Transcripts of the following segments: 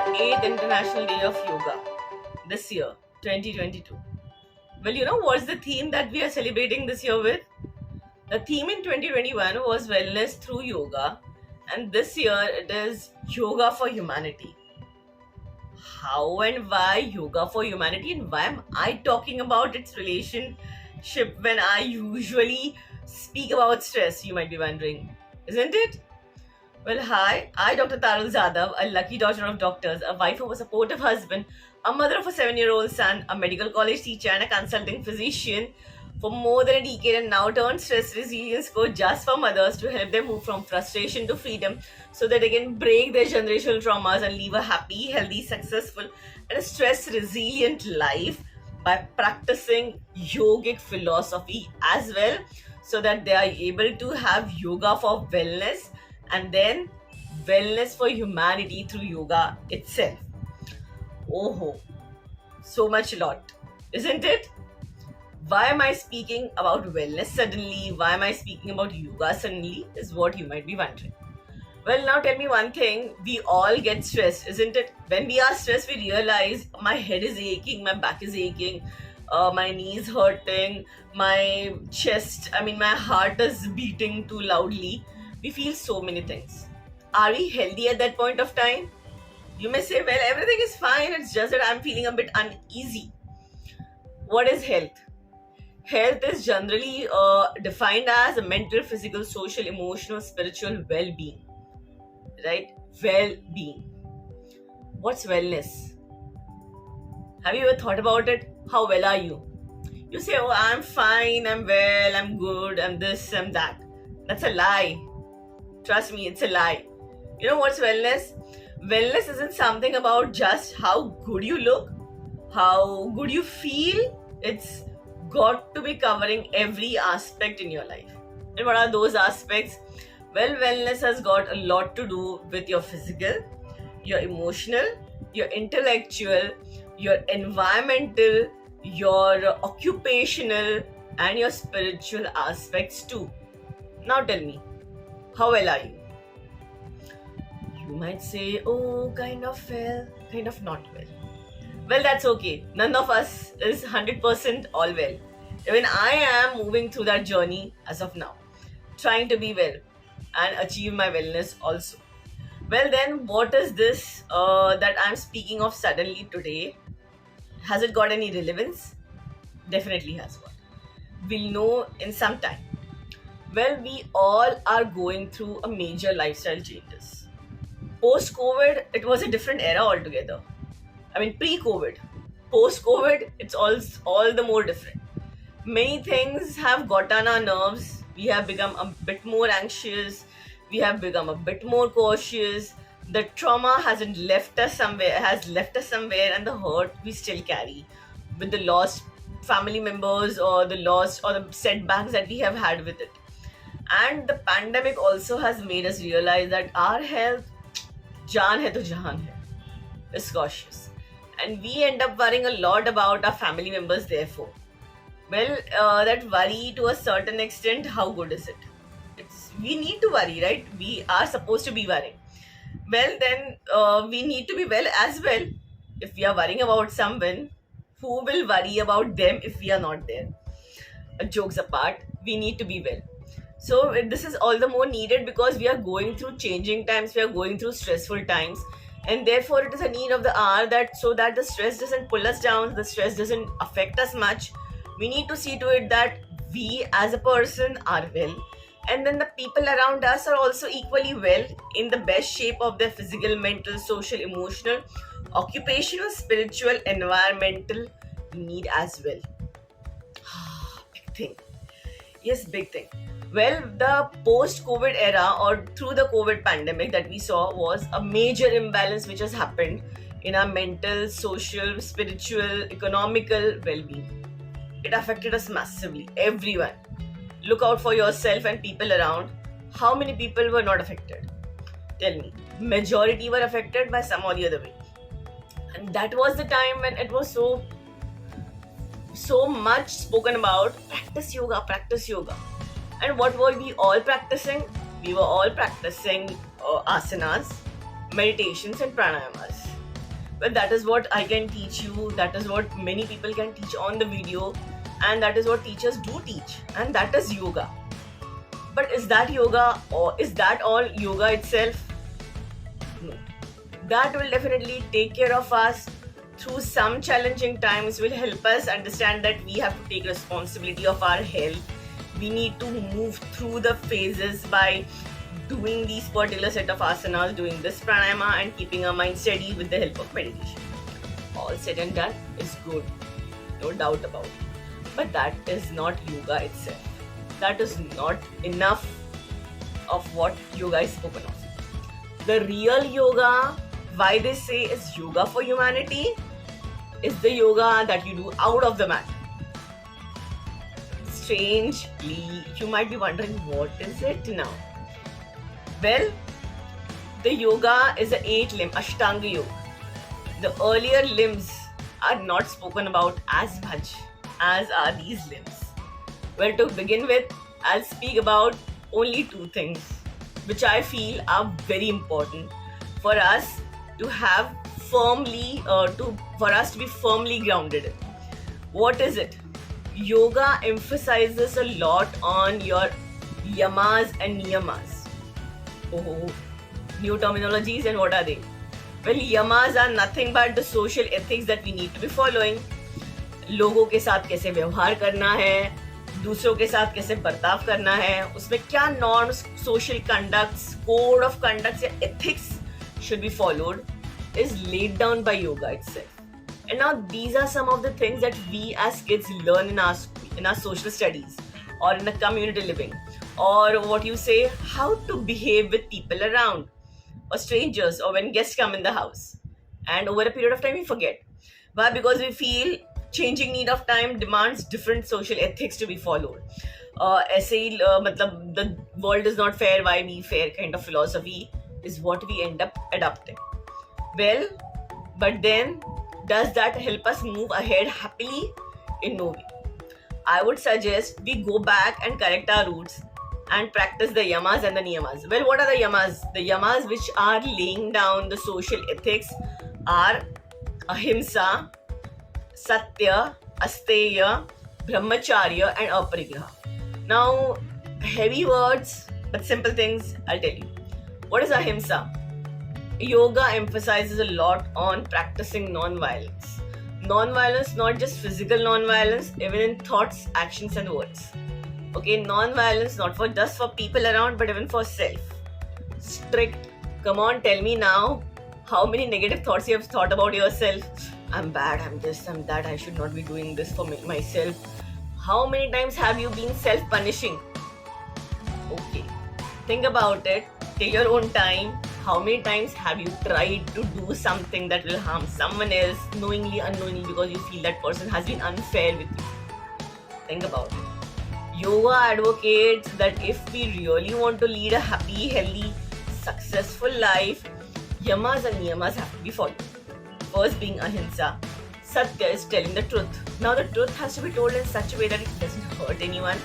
8th International Day of Yoga this year, 2022. Well, you know what's the theme that we are celebrating this year with? The theme in 2021 was Wellness Through Yoga, and this year it is Yoga for Humanity. How and why Yoga for Humanity, and why am I talking about its relationship when I usually speak about stress, you might be wondering, isn't it? Well, hi, I, Dr. Tarul Zadav, a lucky daughter of doctors, a wife of a supportive husband, a mother of a 7-year-old son, a medical college teacher, and a consulting physician for more than a decade, and now turned stress resilience coach just for mothers to help them move from frustration to freedom so that they can break their generational traumas and live a happy, healthy, successful, and a stress resilient life by practicing yogic philosophy as well, so that they are able to have yoga for wellness and then wellness for humanity through yoga itself. Oh, so much lot, isn't it? Why am I speaking about wellness suddenly? Why am I speaking about yoga suddenly? Is what you might be wondering. Well, now tell me one thing. We all get stressed, isn't it? When we are stressed, we realize my head is aching, my back is aching, my knees hurting, my chest, my heart is beating too loudly. We feel so many things. Are we healthy at that point of time? You may say, well, everything is fine, it's just that I'm feeling a bit uneasy. What is health? Health is generally defined as a mental, physical, social, emotional, spiritual well being. Right? Well being. What's wellness? Have you ever thought about it? How well are you? You say, oh, I'm fine, I'm well, I'm good, I'm this, I'm that. That's a lie. Trust me, it's a lie. You know what's wellness? Wellness isn't something about just how good you look, how good you feel. It's got to be covering every aspect in your life. And what are those aspects? Well, wellness has got a lot to do with your physical, your emotional, your intellectual, your environmental, your occupational, and your spiritual aspects too. Now tell me, how well are you? You might say, oh, kind of well, kind of not well. Well, that's okay. None of us is 100% all well. Even I am moving through that journey as of now, trying to be well and achieve my wellness also. Well, then, what is this that I'm speaking of suddenly today? Has it got any relevance? Definitely has got. We'll know in some time. Well, we all are going through a major lifestyle changes. Post COVID, it was a different era altogether. Pre-COVID. Post-COVID, it's all the more different. Many things have got on our nerves. We have become a bit more anxious. We have become a bit more cautious. The trauma hasn't left us somewhere, has left us somewhere, and the hurt we still carry with the lost family members or the lost or the setbacks that we have had with it. And the pandemic also has made us realize that our health, jaan hai to jahan hai, is cautious. And we end up worrying a lot about our family members, therefore. Well, that worry to a certain extent, how good is it? We need to worry, right? We are supposed to be worrying. Well, then we need to be well as well. If we are worrying about someone, who will worry about them if we are not there? Jokes apart, we need to be well. So this is all the more needed because we are going through changing times, we are going through stressful times, and therefore it is a need of the hour that so that the stress doesn't pull us down, the stress doesn't affect us much. We need to see to it that we as a person are well, and then the people around us are also equally well, in the best shape of their physical, mental, social, emotional, occupational, spiritual, environmental need as well. Big thing. Yes, big thing. Well, the post-COVID era or through the COVID pandemic that we saw was a major imbalance which has happened in our mental, social, spiritual, economical well-being. It affected us massively, everyone. Look out for yourself and people around. How many people were not affected? Tell me. Majority were affected by some or the other way. And that was the time when it was so much spoken about, practice yoga, practice yoga. And what were we all practicing? We were all practicing asanas, meditations and pranayamas. Well, that is what I can teach you. That is what many people can teach on the video. And that is what teachers do teach. And that is yoga. But is that yoga, or is that all yoga itself? No. That will definitely take care of us through some challenging times, will help us understand that we have to take responsibility of our health. We need to move through the phases by doing these particular set of asanas, doing this pranayama, and keeping our mind steady with the help of meditation. All said and done is good, no doubt about it. But that is not yoga itself. That is not enough of what yoga is spoken of. The real yoga, why they say is yoga for humanity, is the yoga that you do out of the mat. Strangely, you might be wondering, what is it now? Well, the yoga is an 8-limb, Ashtanga Yoga. The earlier limbs are not spoken about as much as are these limbs. Well, to begin with, I'll speak about only 2 things which I feel are very important for us to have firmly, for us to be firmly grounded in. What is it? Yoga emphasizes a lot on your yamas and niyamas. Oh, new terminologies, and what are they? Well, yamas are nothing but the social ethics that we need to be following. लोगों के साथ कैसे व्यवहार करना है, दूसरों के साथ कैसे बर्ताव करना है, उसमें क्या norms, social conducts, code of conducts या ethics should be followed is laid down by yoga itself. And now these are some of the things that we as kids learn in our school, in our social studies, or in a community living, or what you say, how to behave with people around, or strangers, or when guests come in the house. And over a period of time we forget. Why? Because we feel changing need of time demands different social ethics to be followed. ऐसे ही मतलब the world is not fair, why be fair kind of philosophy is what we end up adopting. Well, but then does that help us move ahead happily? In no way. I would suggest we go back and correct our roots and practice the yamas and the niyamas. Well, what are the yamas? The yamas which are laying down the social ethics are ahimsa, satya, asteya, brahmacharya, and aparigraha. Now, heavy words but simple things, I'll tell you. What is ahimsa? Yoga emphasizes a lot on practicing non-violence. Non-violence, not just physical non-violence, even in thoughts, actions, and words. Okay, non-violence not for just for people around, but even for self. Strict. Come on, tell me now, how many negative thoughts you have thought about yourself? I'm bad, I'm this, I'm that, I should not be doing this for myself. How many times have you been self-punishing? Okay, think about it. Take your own time. How many times have you tried to do something that will harm someone else, knowingly, unknowingly, because you feel that person has been unfair with you? Think about it. Yoga advocates that if we really want to lead a happy, healthy, successful life, yamas and niyamas have to be followed. First being ahimsa. Satya is telling the truth. Now the truth has to be told in such a way that it doesn't hurt anyone,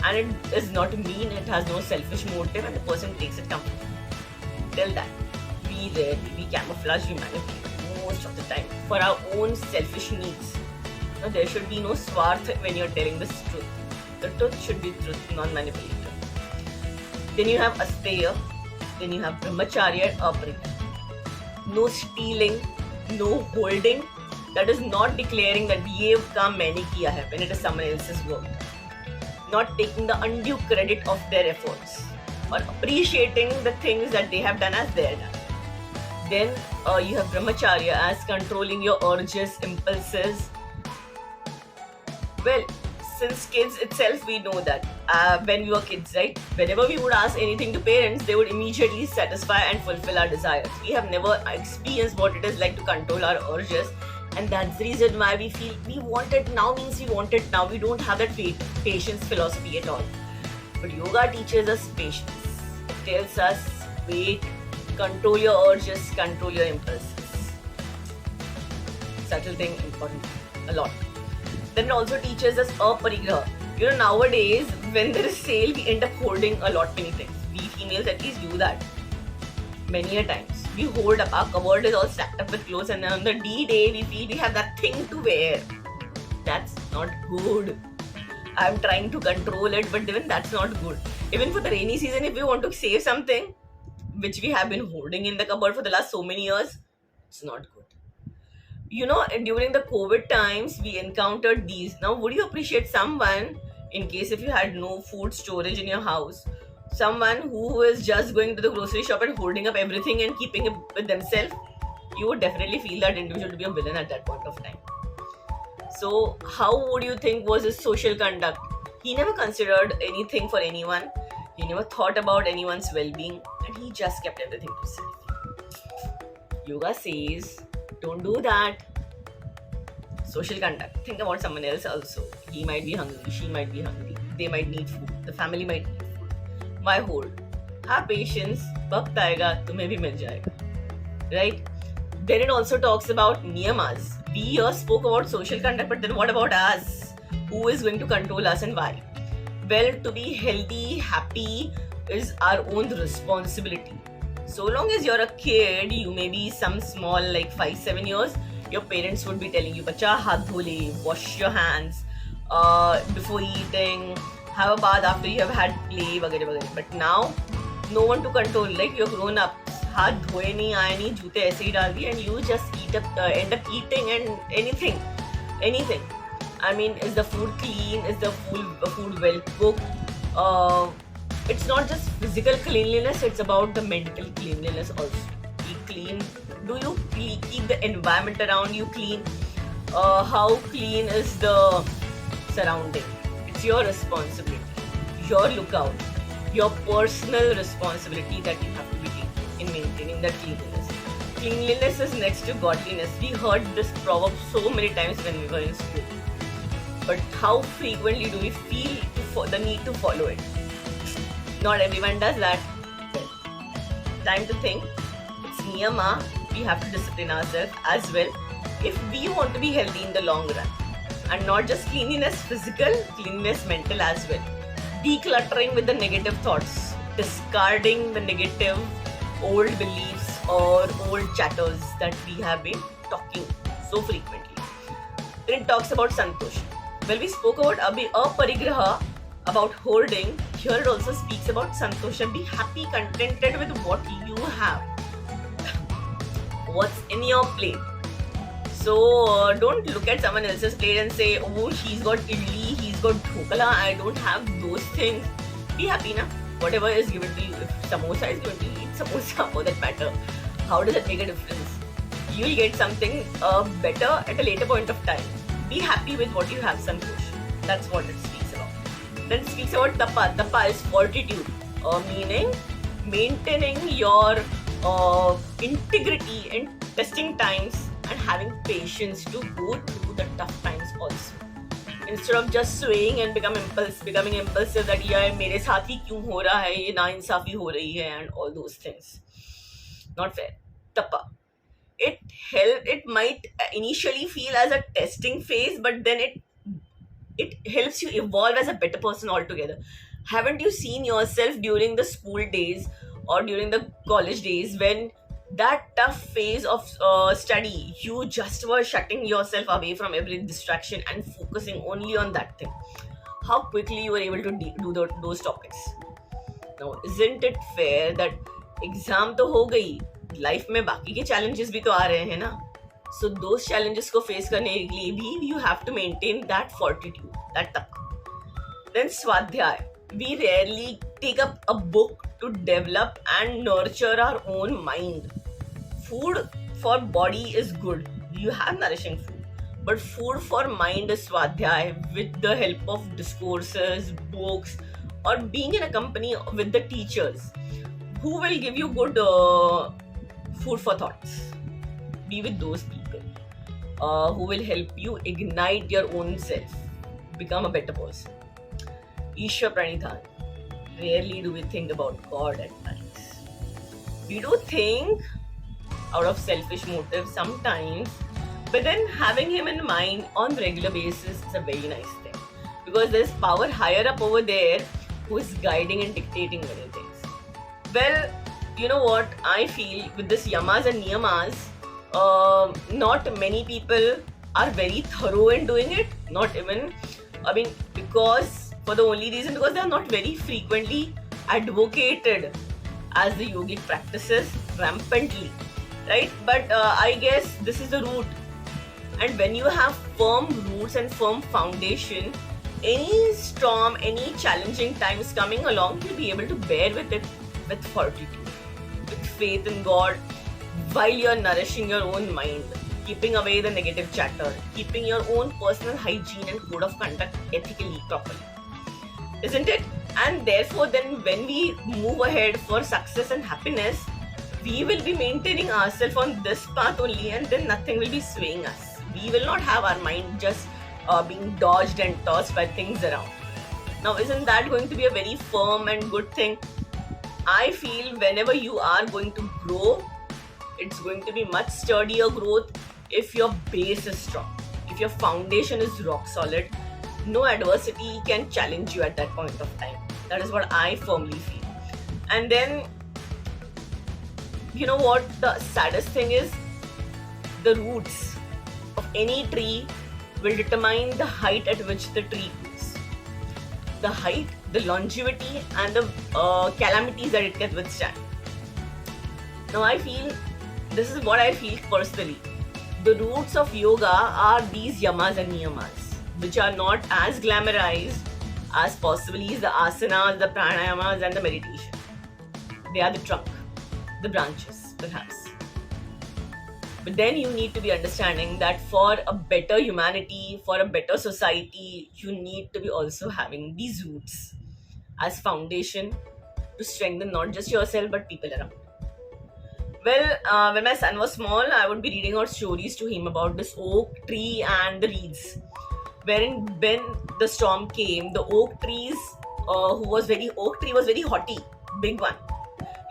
and it is not mean, it has no selfish motive, and the person takes it comfortably. Tell that. We camouflage, we manipulate most of the time for our own selfish needs. Now there should be no swarth when you're telling this truth. The truth should be truth, non-manipulative. Then you have asteya, then you have brahmacharya and aparigraha. No stealing, no holding. That is not declaring that ye काम मैंने किया है when it is someone else's work. Not taking the undue credit of their efforts, or appreciating the things that they have done as their done. Then you have brahmacharya as controlling your urges, impulses. Well, since kids itself, we know that when we were kids, right? Whenever we would ask anything to parents, they would immediately satisfy and fulfill our desires. We have never experienced what it is like to control our urges, and that's the reason why we feel we want it now means we want it now. We don't have that patience philosophy at all. But yoga teaches us patience. It tells us, wait, control your urges, control your impulses. Subtle thing, important, a lot. Then it also teaches us aparigraha. You know, nowadays, when there is sale, we end up holding a lot many things. We females at least do that many a times. We hold up, our cupboard is all stacked up with clothes, and then on the D-Day we feel we have nothing to wear. That's not good. I'm trying to control it, but even that's not good. Even for the rainy season, if we want to save something, which we have been holding in the cupboard for the last so many years, it's not good. During the COVID times, we encountered these. Now, would you appreciate someone, in case if you had no food storage in your house, someone who is just going to the grocery shop and holding up everything and keeping it with themselves? You would definitely feel that individual to be a villain at that point of time. So, how would you think was his social conduct? He never considered anything for anyone. He never thought about anyone's well-being, and he just kept everything to himself. Yoga says, don't do that. Social conduct. Think about someone else also. He might be hungry, she might be hungry, they might need food, the family might need food. Why hold? Have patience, वक्त आएगा तुम्हें भी मिल जाएगा. Right? Then it also talks about niyamas. We here spoke about social conduct, but then what about us? Who is going to control us and why? Well, to be healthy, happy is our own responsibility. So long as you're a kid, you may be some small, like 5-7 years, your parents would be telling you, "Bacha, haath dho le, wash your hands before eating, have a bath after you have had play, वगैरह वगैरह." But now, no one to control. Like you're grown up, हाथ धोए नहीं, आए नहीं, जूते ऐसे ही डाल दिए, and you just end up eating and anything. I mean, is the food clean? Is the food well cooked? It's not just physical cleanliness, it's about the mental cleanliness also. Be clean. Do you keep the environment around you clean? How clean is the surrounding? It's your responsibility, your lookout, your personal responsibility that you have to be taking in maintaining that cleanliness. Cleanliness is next to godliness. We heard this proverb so many times when we were in school. But how frequently do we feel the need to follow it? Not everyone does that. Well, time to think. It's niyama. We have to discipline ourselves as well if we want to be healthy in the long run. And not just cleanliness physical, cleanliness mental as well. Decluttering with the negative thoughts. Discarding the negative old beliefs or old chatters that we have been talking so frequently. Then it talks about santosh. Well, we spoke about aparigraha, about hoarding. Here it also speaks about santosha. Be happy, contented with what you have. What's in your plate. So don't look at someone else's plate and say, oh, he's got idli, he's got dhokla, I don't have those things. Be happy, na? Whatever is given to you. If samosa is given to you, eat samosa for that matter. How does it make a difference? You'll get something better at a later point of time. Be happy with what you have, santosh. That's what it speaks about. Then it speaks about tapa. Tapa is fortitude, meaning maintaining your integrity in testing times and having patience to go through the tough times also. Instead of just swaying and becoming impulsive that yeah, मेरे साथ ही क्यों हो रहा है, ये नाइंसाफी हो रही है, and all those things. Not fair. Tapa. It might initially feel as a testing phase, but then it helps you evolve as a better person altogether. Haven't you seen yourself during the school days or during the college days when that tough phase of study, you just were shutting yourself away from every distraction and focusing only on that thing? How quickly you were able to do those topics. Now, isn't it fair that exam तो हो गई, life में बाकी के challenges भी तो आ रहे हैं ना? So those challenges को face करने के लिए भी you have to maintain that fortitude, that tapa. Then swadhyay. We rarely take up a book to develop and nurture our own mind. Food for body is good. You have nourishing food. But food for mind is swadhyay with the help of discourses, books, or being in a company with the teachers who will give you good food for thoughts. Be with those people who will help you ignite your own self, become a better person. Ishwar Pranidhan. Rarely do we think about God at times. We do think out of selfish motives sometimes, but then having Him in mind on regular basis is a very nice thing, because there is power higher up over there who is guiding and dictating many things. Well, you know what I feel with this yamas and niyamas, not many people are very thorough in doing it. Not even, I mean, because for the only reason because they are not very frequently advocated as the yogic practices rampantly, right? But I guess this is the root. And when you have firm roots and firm foundation, any storm, any challenging times coming along, you'll be able to bear with it with fortitude, with faith in God, while you're nourishing your own mind, keeping away the negative chatter, keeping your own personal hygiene and code of conduct ethically, properly. Isn't it? And therefore, then when we move ahead for success and happiness, we will be maintaining ourselves on this path only, and then nothing will be swaying us. We will not have our mind just being dodged and tossed by things around. Now, isn't that going to be a very firm and good thing? I feel whenever you are going to grow, it's going to be much sturdier growth if your base is strong, if your foundation is rock solid. No adversity can challenge you at that point of time. That is what I firmly feel. And then, you know what the saddest thing is? The roots of any tree will determine the height at which the tree grows. The height, the longevity, and the calamities that it can withstand. Now, I feel, this is what I feel personally. The roots of yoga are these yamas and niyamas, which are not as glamorized as possibly the asanas, the pranayamas, and the meditation. They are the trunk, the branches, perhaps. But then you need to be understanding that for a better humanity, for a better society, you need to be also having these roots as foundation to strengthen not just yourself but people around. Well, when my son was small, I would be reading out stories to him about this oak tree and the reeds. Wherein when the storm came, the oak tree was very haughty, big one.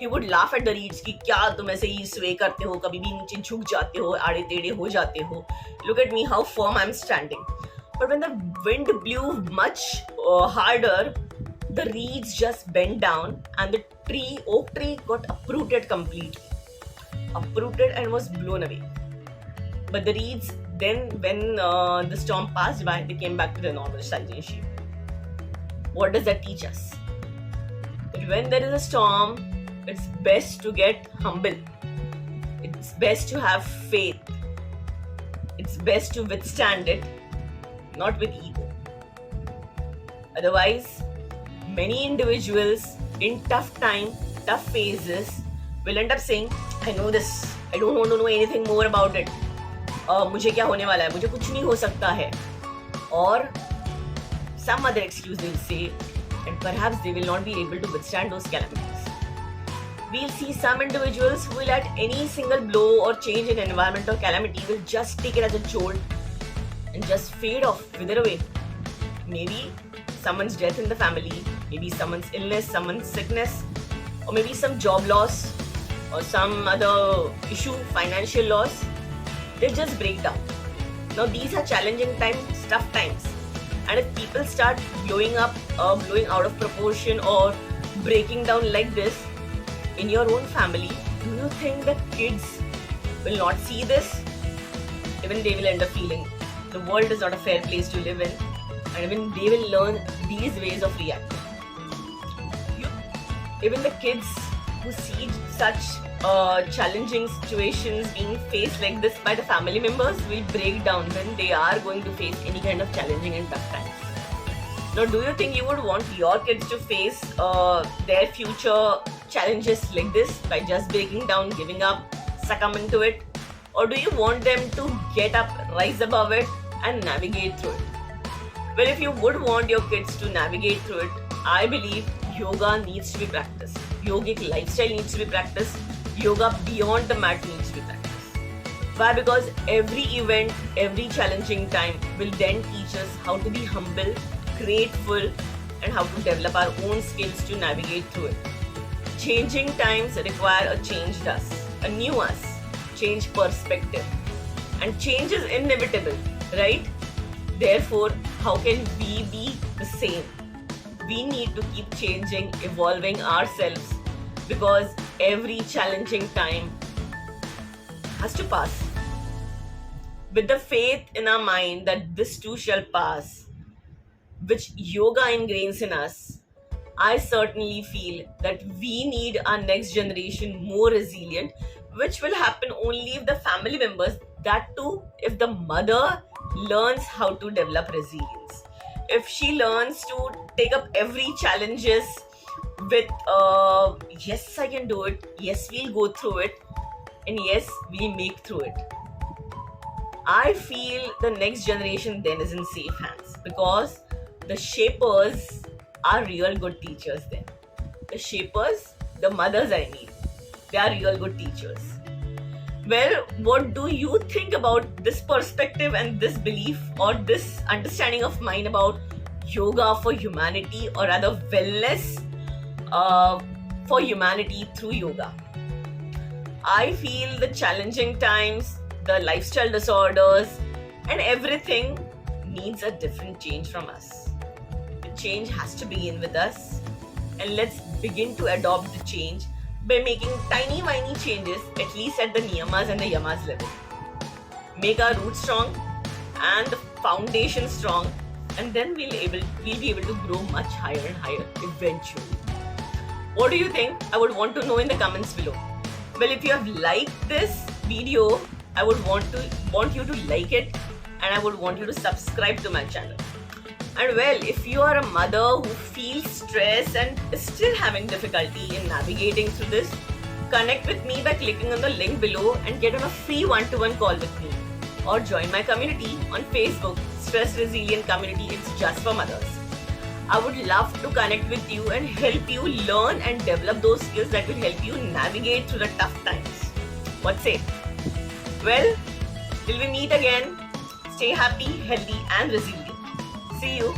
He would laugh at the reeds कि क्या तुम ऐसे ही sway करते हो, कभी भी नीचे झुक जाते हो, आड़े टेढ़े हो जाते हो. Look at me, how firm I'm standing. But when the wind blew much harder, the reeds just bent down and the oak tree got uprooted completely. Uprooted and was blown away. But the reeds, then when the storm passed by, they came back to their normal size and shape. What does that teach us? That when there is a storm, it's best to get humble. It's best to have faith. It's best to withstand it, not with ego. Otherwise, many individuals in tough time, tough phases will end up saying, I know this. I don't want to know anything more about it. मुझे क्या होने वाला है? मुझे कुछ नहीं हो सकता है. Or some other excuse they will say, and perhaps they will not be able to withstand those calamities. We'll see some individuals who will at any single blow or change in environment or calamity will just take it as a jolt and just fade off, wither away. Maybe someone's death in the family, maybe someone's illness, someone's sickness, or maybe some job loss or some other issue, financial loss. They just break down. Now these are challenging times, tough times. And if people start blowing up, blowing out of proportion or breaking down like this, in your own family, do you think that kids will not see this? Even they will end up feeling the world is not a fair place to live in, and even they will learn these ways of reacting. Even the kids who see such challenging situations being faced like this by the family members will break down when they are going to face any kind of challenging and tough times. Now, do you think you would want your kids to face their future challenges like this by just breaking down, giving up, succumbing to it? Or do you want them to get up, rise above it and navigate through it? Well, if you would want your kids to navigate through it, I believe yoga needs to be practiced. Yogic lifestyle needs to be practiced. Yoga beyond the mat needs to be practiced. Why? Because every event, every challenging time will then teach us how to be humble, grateful, and how to develop our own skills to navigate through it. Changing times require a changed us, a new us, change perspective. And change is inevitable, right? Therefore, how can we be the same? We need to keep changing, evolving ourselves, because every challenging time has to pass. With the faith in our mind that this too shall pass, which yoga ingrains in us, I certainly feel that we need our next generation more resilient, which will happen only if the family members, that too, if the mother learns how to develop resilience. If she learns to take up every challenges with, yes, I can do it, yes, we'll go through it, and yes, we'll make through it. I feel the next generation then is in safe hands because the shapers are real good teachers then. The shapers, the mothers I mean, they are real good teachers. Well, what do you think about this perspective and this belief or this understanding of mine about yoga for humanity, or rather wellness for humanity through yoga? I feel the challenging times, the lifestyle disorders, and everything needs a different change from us. The change has to begin with us, and let's begin to adopt the change by making tiny, tiny changes, at least at the niyamas and the yamas level. Make our roots strong and the foundation strong, and then we'll be able to grow much higher and higher eventually. What do you think? I would want to know in the comments below. Well, if you have liked this video, I would want you to like it, and I would want you to subscribe to my channel. And well, if you are a mother who feels stress and is still having difficulty in navigating through this, connect with me by clicking on the link below and get on a free one-to-one call with me. Or join my community on Facebook, Stress Resilient Community. It's just for mothers. I would love to connect with you and help you learn and develop those skills that will help you navigate through the tough times. What say? Well, till we meet again, stay happy, healthy and resilient. See you.